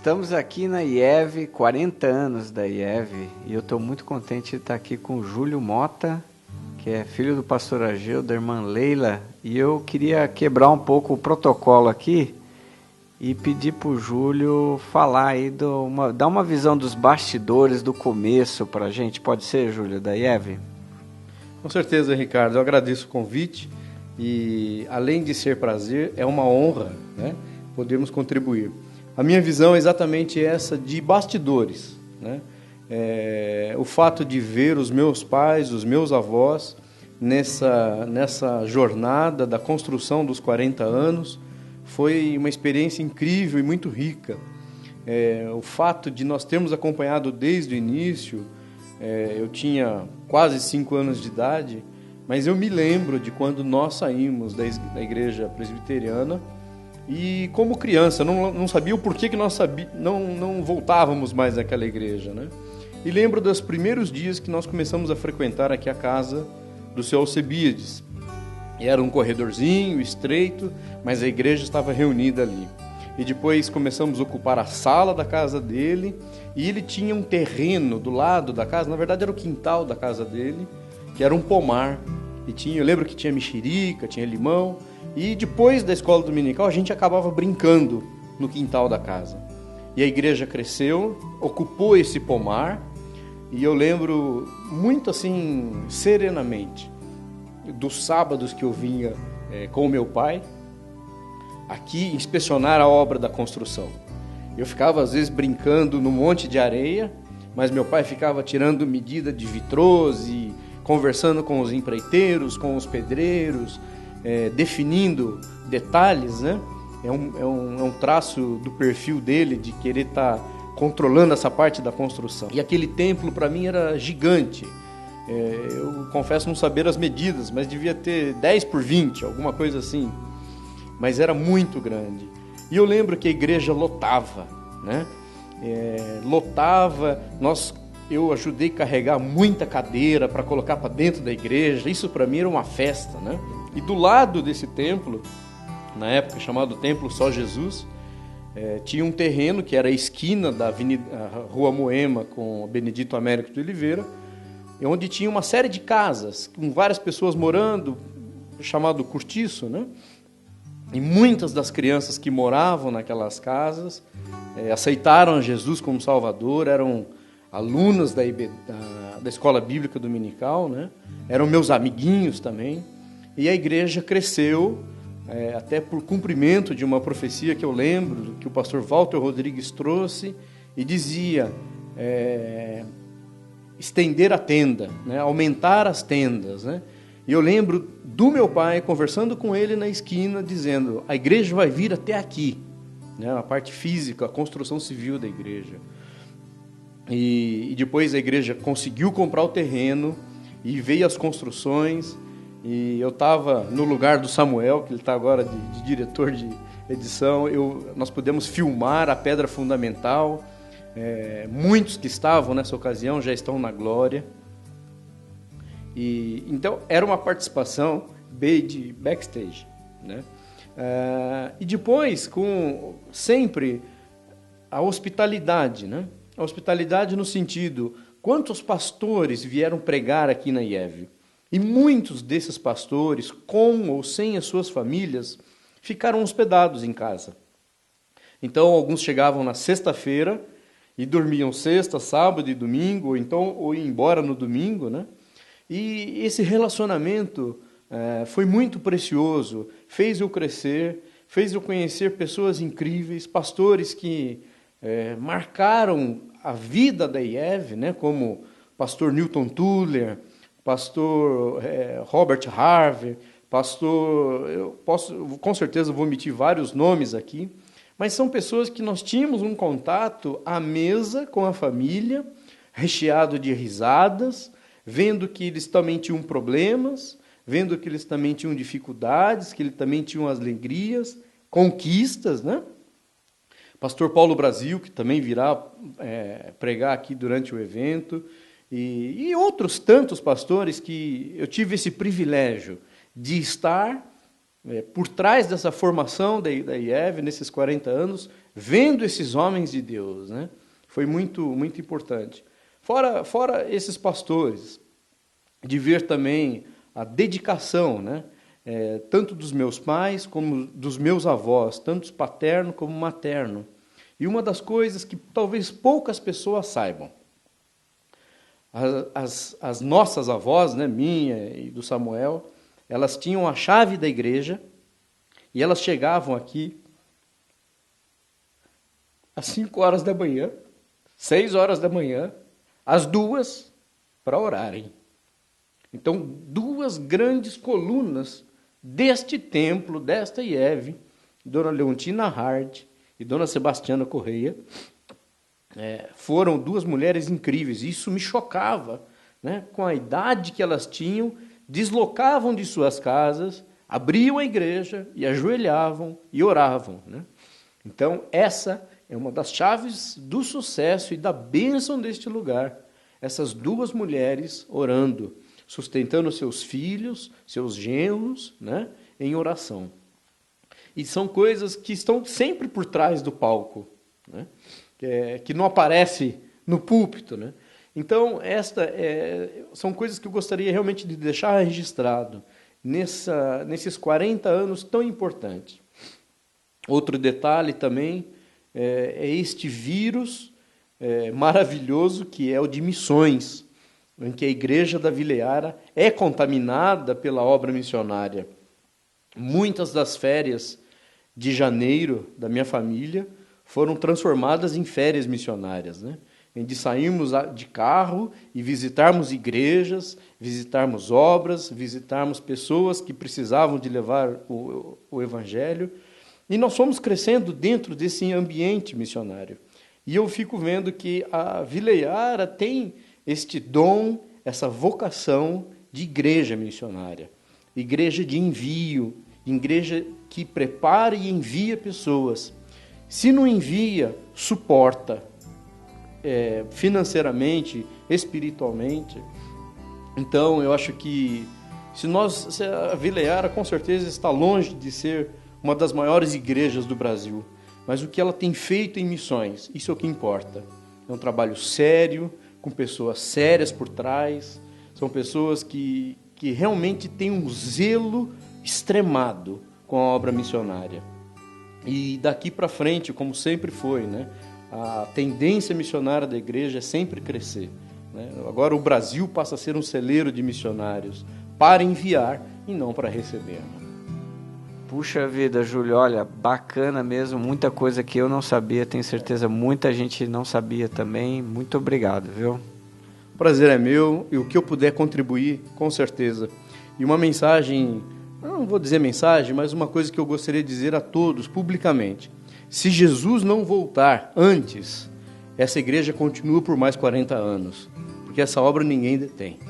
Estamos aqui na IEV, 40 anos da IEV, e eu estou muito contente de estar aqui com o Júlio Mota, que é filho do pastor Ageu, da irmã Leila, e eu queria quebrar um pouco o protocolo aqui e pedir para o Júlio falar aí, dar uma visão dos bastidores, do começo para a gente. Pode ser, Júlio, da IEV? Com certeza, Ricardo, eu agradeço o convite e, além de ser prazer, é uma honra, né, podermos contribuir. A minha visão é exatamente essa de bastidores, né? O fato de ver os meus pais, os meus avós, nessa jornada da construção dos 40 anos, foi uma experiência incrível e muito rica. O fato de nós termos acompanhado desde o início, eu tinha quase 5 anos de idade, mas eu me lembro de quando nós saímos da igreja presbiteriana. E como criança, eu não sabia o porquê que nós não voltávamos mais naquela igreja, né? E lembro dos primeiros dias que nós começamos a frequentar aqui a casa do seu Alcebiades. Era um corredorzinho estreito, mas a igreja estava reunida ali. E depois começamos a ocupar a sala da casa dele, e ele tinha um terreno do lado da casa, na verdade era o quintal da casa dele, que era um pomar. E eu lembro que tinha mexerica, tinha limão. E depois da escola dominical, a gente acabava brincando no quintal da casa. E a igreja cresceu, ocupou esse pomar, e eu lembro muito assim, serenamente, dos sábados que eu vinha com o meu pai, aqui inspecionar a obra da construção. Eu ficava às vezes brincando no monte de areia, mas meu pai ficava tirando medida de vitrôs e conversando com os empreiteiros, com os pedreiros, definindo detalhes, né? É um traço do perfil dele de querer estar controlando essa parte da construção. E aquele templo para mim era gigante. Eu confesso não saber as medidas, mas devia ter 10 por 20, alguma coisa assim. Mas era muito grande. E eu lembro que a igreja lotava, né? Eu ajudei a carregar muita cadeira para colocar para dentro da igreja. Isso para mim era uma festa, né? E do lado desse templo, na época chamado Templo Só Jesus, tinha um terreno que era a esquina da Rua Moema com Benedito Américo de Oliveira, onde tinha uma série de casas, com várias pessoas morando, chamado cortiço, né? E muitas das crianças que moravam naquelas casas aceitaram Jesus como Salvador, eram alunas da Escola Bíblica Dominical, né? Eram meus amiguinhos também. E a igreja cresceu, até por cumprimento de uma profecia que eu lembro, que o pastor Walter Rodrigues trouxe, e dizia, estender a tenda, né? Aumentar as tendas, né? E eu lembro do meu pai conversando com ele na esquina, dizendo, a igreja vai vir até aqui, né? A parte física, a construção civil da igreja. E depois a igreja conseguiu comprar o terreno, e veio as construções. E eu estava no lugar do Samuel, que ele está agora de diretor de edição. Nós pudemos filmar a pedra fundamental. Muitos que estavam nessa ocasião já estão na glória. Então, era uma participação de backstage, né? E depois, com sempre a hospitalidade, né? A hospitalidade no sentido, quantos pastores vieram pregar aqui na IEV? E muitos desses pastores, com ou sem as suas famílias, ficaram hospedados em casa. Então, alguns chegavam na sexta-feira e dormiam sexta, sábado e domingo, ou iam embora no domingo, né? E esse relacionamento foi muito precioso, fez eu crescer, fez eu conhecer pessoas incríveis, pastores que marcaram a vida da IEV, né? Como pastor Newton Tuller, pastor Robert Harvey, com certeza vou omitir vários nomes aqui, mas são pessoas que nós tínhamos um contato à mesa com a família, recheado de risadas, vendo que eles também tinham problemas, vendo que eles também tinham dificuldades, que eles também tinham as alegrias, conquistas, né? Pastor Paulo Brasil, que também virá pregar aqui durante o evento, e outros tantos pastores que eu tive esse privilégio de estar por trás dessa formação da IEV, nesses 40 anos, vendo esses homens de Deus, né? Foi muito, muito importante. Fora esses pastores, de ver também a dedicação, né? Tanto dos meus pais como dos meus avós, tanto paterno como materno. E uma das coisas que talvez poucas pessoas saibam, as nossas avós, né, minha e do Samuel, elas tinham a chave da igreja e elas chegavam aqui às 5 horas da manhã, 6 horas da manhã, às 2 para orarem. Então, 2 grandes colunas deste templo, desta IEV, Dona Leontina Hard e Dona Sebastiana Correia, foram 2 mulheres incríveis. Isso me chocava, né? Com a idade que elas tinham, deslocavam de suas casas, abriam a igreja e ajoelhavam e oravam, né? Então, essa é uma das chaves do sucesso e da bênção deste lugar. Essas 2 mulheres orando, sustentando seus filhos, seus genros, né, em oração. E são coisas que estão sempre por trás do palco, né, que não aparece no púlpito, né? Então, são coisas que eu gostaria realmente de deixar registrado nesses 40 anos tão importantes. Outro detalhe também é este vírus maravilhoso que é o de missões, em que a igreja da Vila Iara é contaminada pela obra missionária. Muitas das férias de janeiro da minha família foram transformadas em férias missionárias, né? De sairmos de carro e visitarmos igrejas, visitarmos obras, visitarmos pessoas que precisavam de levar o evangelho. E nós fomos crescendo dentro desse ambiente missionário. E eu fico vendo que a Vila Iara tem este dom, essa vocação de igreja missionária, igreja de envio, igreja que prepara e envia pessoas. Se não envia, suporta financeiramente, espiritualmente. Então, eu acho que se a Vila Iara com certeza está longe de ser uma das maiores igrejas do Brasil, mas o que ela tem feito em missões, isso é o que importa. É um trabalho sério, com pessoas sérias por trás, são pessoas que realmente têm um zelo extremado com a obra missionária. E daqui para frente, como sempre foi, né, a tendência missionária da igreja é sempre crescer, né? Agora o Brasil passa a ser um celeiro de missionários para enviar e não para receber. Puxa vida, Júlio, olha, bacana mesmo, muita coisa que eu não sabia, tenho certeza muita gente não sabia também. Muito obrigado, viu? O prazer é meu e o que eu puder contribuir, com certeza. E uma mensagem, não vou dizer mensagem, mas uma coisa que eu gostaria de dizer a todos publicamente. Se Jesus não voltar antes, essa igreja continua por mais 40 anos, porque essa obra ninguém detém.